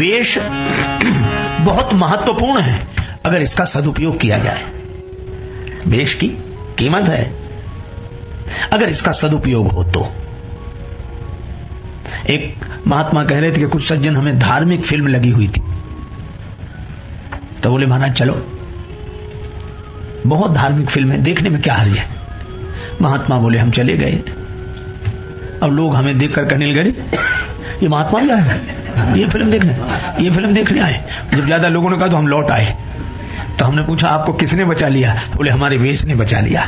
वेश बहुत महत्वपूर्ण है अगर इसका सदुपयोग किया जाए। वेश की कीमत है अगर इसका सदुपयोग हो तो। एक महात्मा कह रहे थे कि कुछ सज्जन, हमें धार्मिक फिल्म लगी हुई थी, तो बोले महाराज चलो, बहुत धार्मिक फिल्म है, देखने में क्या हर्ज है। महात्मा बोले हम चले गए। अब लोग हमें देखकर कहने लगे ये महात्मा क्या है, ये फिल्म देखने आए। जब ज्यादा लोगों ने कहा तो हम लौट आए। तो हमने पूछा आपको किसने बचा लिया? बोले हमारे वेश ने बचा लिया।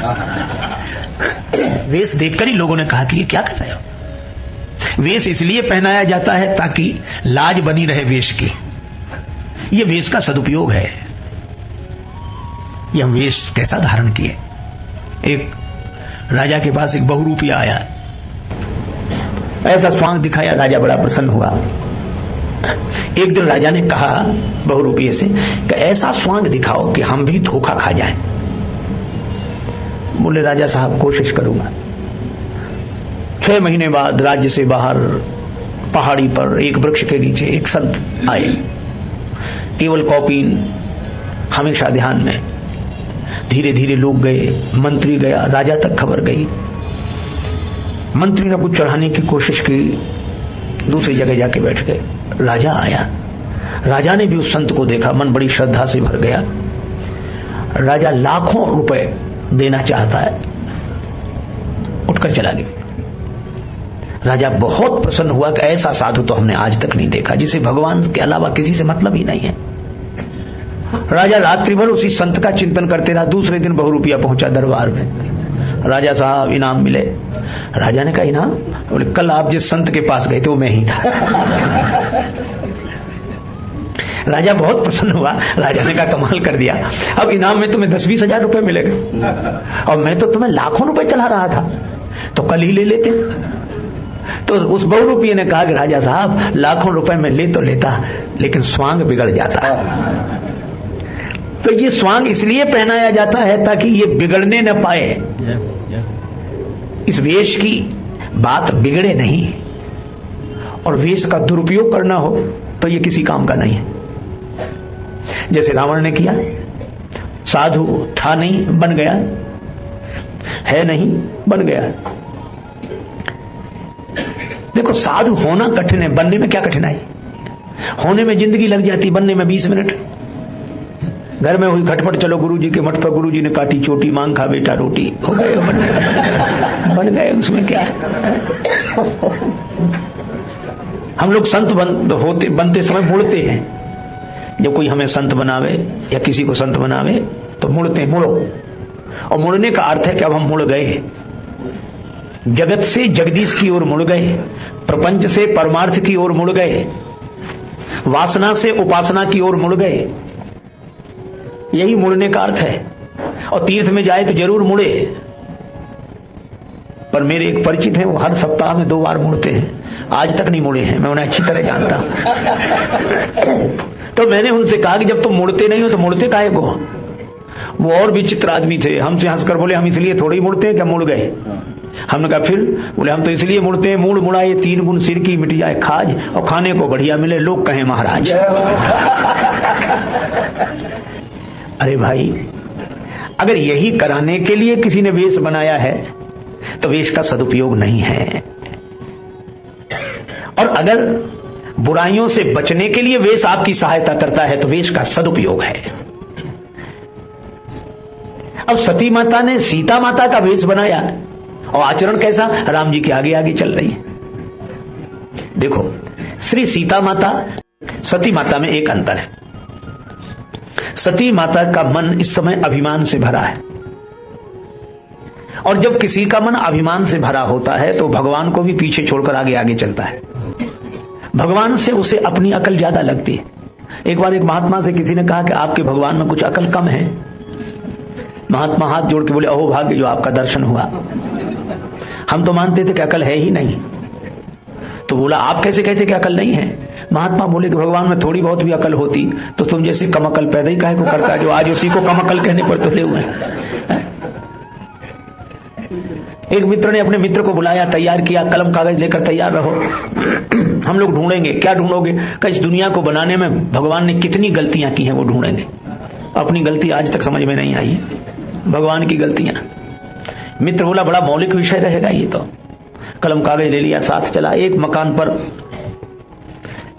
वेश देखकर ही लोगों ने कहा कि ये क्या कर रहे हो। वेश इसलिए पहनाया जाता है ताकि लाज बनी रहे वेश की। ये वेश का सदुपयोग है। ये हम वेश कैसा धारण किए। एक राजा के पास एक बहुरूपिया आया, ऐसा स्वांग दिखाया, राजा बड़ा प्रसन्न हुआ। एक दिन राजा ने कहा बहुरूपिये से कि ऐसा स्वांग दिखाओ कि हम भी धोखा खा जाएं। बोले राजा साहब कोशिश करूंगा। 6 महीने बाद राज्य से बाहर पहाड़ी पर एक वृक्ष के नीचे एक संत आए, केवल कॉपीन, हमेशा ध्यान में। धीरे धीरे लोग गए, मंत्री गया, राजा तक खबर गई। मंत्री ने कुछ चढ़ाने की कोशिश की, दूसरी जगह जाके बैठ गए। राजा आया, राजा ने भी उस संत को देखा, मन बड़ी श्रद्धा से भर गया। राजा लाखों रुपए देना चाहता है, उठकर चला गया। राजा बहुत प्रसन्न हुआ कि ऐसा साधु तो हमने आज तक नहीं देखा, जिसे भगवान के अलावा किसी से मतलब ही नहीं है। राजा रात्रि भर उसी संत का चिंतन करते रहा। दूसरे दिन बहुरूपिया पहुंचा दरबार में। राजा साहब इनाम मिले। राजा ने कहा इनाम? बोले कल आप जिस संत के पास गए थे वो मैं ही था। राजा बहुत प्रसन्न हुआ। राजा ने कहा कमाल कर दिया, अब इनाम में तुम्हें 10-20 हजार रुपए मिलेगा और मैं तो तुम्हें लाखों रुपए चला रहा था, तो कल ही ले लेते। तो उस बहुरूपिये ने कहा कि राजा साहब लाखों रुपए में ले तो लेता, लेकिन स्वांग बिगड़ जाता। तो ये स्वांग इसलिए पहनाया जाता है ताकि ये बिगड़ने न पाए, इस वेश की बात बिगड़े नहीं। और वेश का दुरुपयोग करना हो तो ये किसी काम का नहीं है। जैसे रावण ने किया, साधु था नहीं बन गया, है नहीं बन गया। देखो साधु होना कठिन है, बनने में क्या कठिनाई। होने में जिंदगी लग जाती, बनने में 20 मिनट। घर में हुई खटपट, चलो गुरुजी के मठ पर, गुरुजी ने काटी चोटी, मांग खा बेटा रोटी, हो गए बन गए, उसमें क्या है। हम लोग संत बनते समय मुड़ते हैं। जब कोई हमें संत बनावे या किसी को संत बनावे तो मुड़ते हैं, मुड़ो। और मुड़ने का अर्थ है कि अब हम मुड़ गए, जगत से जगदीश की ओर मुड़ गए, प्रपंच से परमार्थ की ओर मुड़ गए, वासना से उपासना की ओर मुड़ गए। यही मुड़ने का अर्थ है। और तीर्थ में जाए तो जरूर मुड़े। पर मेरे एक परिचित हैं, वो हर सप्ताह में 2 बार मुड़ते हैं, आज तक नहीं मुड़े हैं, मैं उन्हें अच्छी तरह जानता। तो मैंने उनसे कहा कि जब तुम मुड़ते नहीं हो तो मुड़ते काहे को। वो और विचित्र आदमी थे, हमसे हंसकर बोले हम इसलिए थोड़ी मुड़ते हैं, क्या मुड़ गए। हमने कहा फिर? बोले हम तो इसलिए मुड़ते हैं, मूड मुड़ाए 3 गुण सिर की मिट जाए खाज, और खाने को बढ़िया मिले लोग कहें महाराज। अरे भाई, अगर यही कराने के लिए किसी ने वेश बनाया है तो वेश का सदुपयोग नहीं है। और अगर बुराइयों से बचने के लिए वेश आपकी सहायता करता है तो वेश का सदुपयोग है। अब सती माता ने सीता माता का वेश बनाया और आचरण कैसा, राम जी के आगे आगे चल रही है। देखो, श्री सीता माता सती माता में एक अंतर है। सती माता का मन इस समय अभिमान से भरा है, और जब किसी का मन अभिमान से भरा होता है तो भगवान को भी पीछे छोड़कर आगे आगे चलता है। भगवान से उसे अपनी अकल ज्यादा लगती है। एक बार एक महात्मा से किसी ने कहा कि आपके भगवान में कुछ अकल कम है। महात्मा हाथ जोड़ के बोले अहो भाग्य जो आपका दर्शन हुआ, हम तो मानते थे कि अकल है ही नहीं। तो बोला आप कैसे कहते कि अकल नहीं है। महात्मा बोले कि भगवान में थोड़ी बहुत भी अकल होती तो तुम जैसे कम अकल पैदा ही काहे को करता है, जो आज उसी को कम अकल कहने पर तुले हुए हैं। एक मित्र ने अपने मित्र को बुलाया, तैयार किया, कलम कागज लेकर तैयार रहो, हम लोग ढूंढेंगे। क्या ढूंढोगे? कि इस दुनिया को बनाने में भगवान ने कितनी गलतियां की हैं वो ढूंढेंगे। अपनी गलती आज तक समझ में नहीं आई, भगवान की गलतियां। मित्र बोला बड़ा मौलिक विषय रहेगा ये तो। कलम कागज ले लिया, साथ चला। एक मकान पर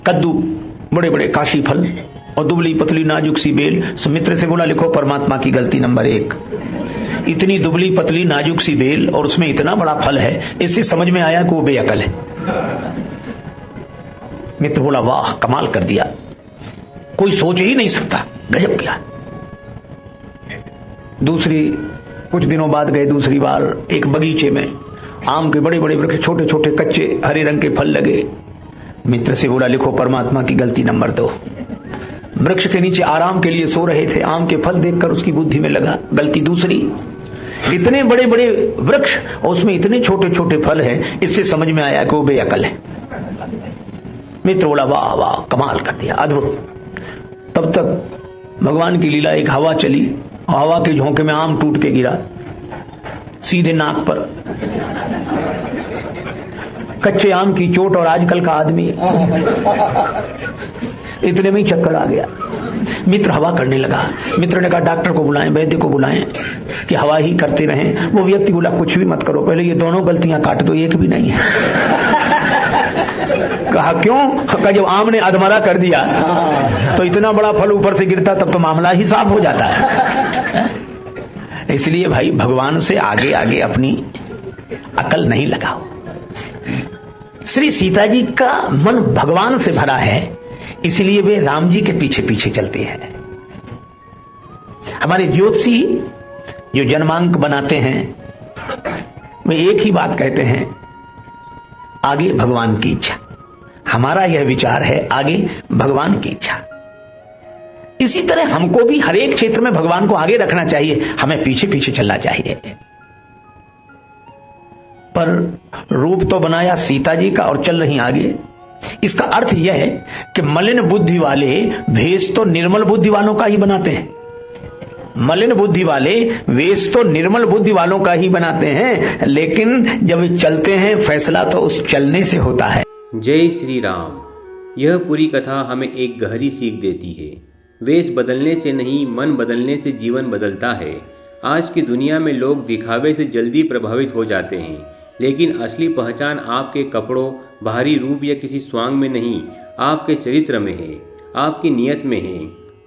कद्दू, बड़े बड़े काशी फल और दुबली पतली नाजुक सी बेल। मित्र से बोला लिखो परमात्मा की गलती नंबर 1, इतनी दुबली पतली नाजुक सी बेल और उसमें इतना बड़ा फल है, इससे समझ में आया कि वो बेअकल है। मित्र बोला वाह कमाल कर दिया, कोई सोच ही नहीं सकता, गजब किया। कुछ दिनों बाद गए दूसरी बार, एक बगीचे में आम के बड़े बड़े वृक्ष, छोटे छोटे कच्चे हरे रंग के फल लगे। मित्र से बोला लिखो परमात्मा की गलती नंबर 2, वृक्ष के नीचे आराम के लिए सो रहे थे, आम के फल देखकर उसकी बुद्धि में लगा गलती दूसरी, इतने बड़े बड़े वृक्ष और उसमें इतने छोटे छोटे फल हैं, इससे समझ में आया कि वो बेअकल है। मित्र बोला वाह वाह कमाल कर दिया, अद्भुत। तब तक भगवान की लीला, एक हवा चली, हवा के झोंके में आम टूट के गिरा सीधे नाक पर। कच्चे आम की चोट और आजकल का आदमी, इतने में ही चक्कर आ गया। मित्र हवा करने लगा। मित्र ने कहा डॉक्टर को बुलाएं, वैद्य को बुलाएं कि हवा ही करते रहें। वो व्यक्ति बोला कुछ भी मत करो, पहले ये दोनों गलतियां काट दो, एक भी नहीं है। कहा क्यों? कहा जब आम ने अधमरा कर दिया तो इतना बड़ा फल ऊपर से गिरता तब तो मामला ही साफ हो जाता है। इसलिए भाई भगवान से आगे आगे अपनी अकल नहीं लगाओ। श्री सीता जी का मन भगवान से भरा है, इसलिए वे राम जी के पीछे पीछे चलते हैं। हमारे ज्योतिषी जो जन्मांक बनाते हैं वे एक ही बात कहते हैं, आगे भगवान की इच्छा। हमारा यह विचार है आगे भगवान की इच्छा। इसी तरह हमको भी हर एक क्षेत्र में भगवान को आगे रखना चाहिए, हमें पीछे पीछे चलना चाहिए। पर रूप तो बनाया सीता जी का और चल रही आगे। इसका अर्थ यह है कि मलिन बुद्धि वाले वेश तो निर्मल बुद्धि वालों का ही बनाते हैं। मलिन बुद्धि वाले वेश तो निर्मल बुद्धि वालों का ही बनाते हैं, लेकिन जब चलते हैं फैसला तो उस चलने से होता है। जय श्री राम। यह पूरी कथा हमें एक गहरी सीख देती है। वेश बदलने से नहीं, मन बदलने से जीवन बदलता है। आज की दुनिया में लोग दिखावे से जल्दी प्रभावित हो जाते हैं, लेकिन असली पहचान आपके कपड़ों, बाहरी रूप या किसी स्वांग में नहीं, आपके चरित्र में है, आपकी नीयत में है।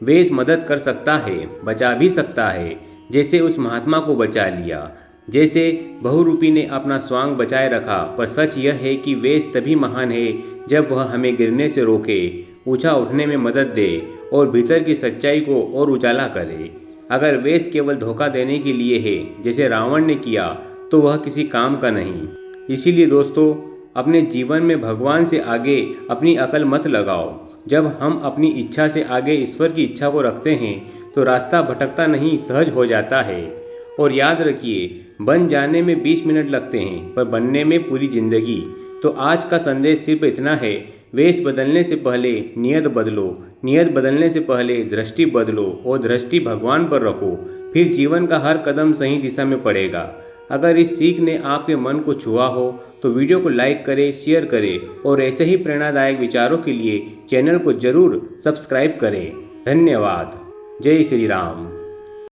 वेश मदद कर सकता है, बचा भी सकता है, जैसे उस महात्मा को बचा लिया, जैसे बहुरूपी ने अपना स्वांग बचाए रखा। पर सच यह है कि वेश तभी महान है जब वह हमें गिरने से रोके, ऊंचा उठने में मदद दे और भीतर की सच्चाई को और उजाला करे। अगर वेश केवल धोखा देने के लिए है, जैसे रावण ने किया, तो वह किसी काम का नहीं। इसीलिए दोस्तों, अपने जीवन में भगवान से आगे अपनी अकल मत लगाओ। जब हम अपनी इच्छा से आगे ईश्वर की इच्छा को रखते हैं तो रास्ता भटकता नहीं, सहज हो जाता है। और याद रखिए, बन जाने में 20 मिनट लगते हैं, पर बनने में पूरी जिंदगी। तो आज का संदेश सिर्फ इतना है, वेश बदलने से पहले नियत बदलो, नियत बदलने से पहले दृष्टि बदलो और दृष्टि भगवान पर रखो, फिर जीवन का हर कदम सही दिशा में पड़ेगा। अगर इस सीख ने आपके मन को छुआ हो तो वीडियो को लाइक करें, शेयर करें और ऐसे ही प्रेरणादायक विचारों के लिए चैनल को जरूर सब्सक्राइब करें। धन्यवाद। जय श्री राम।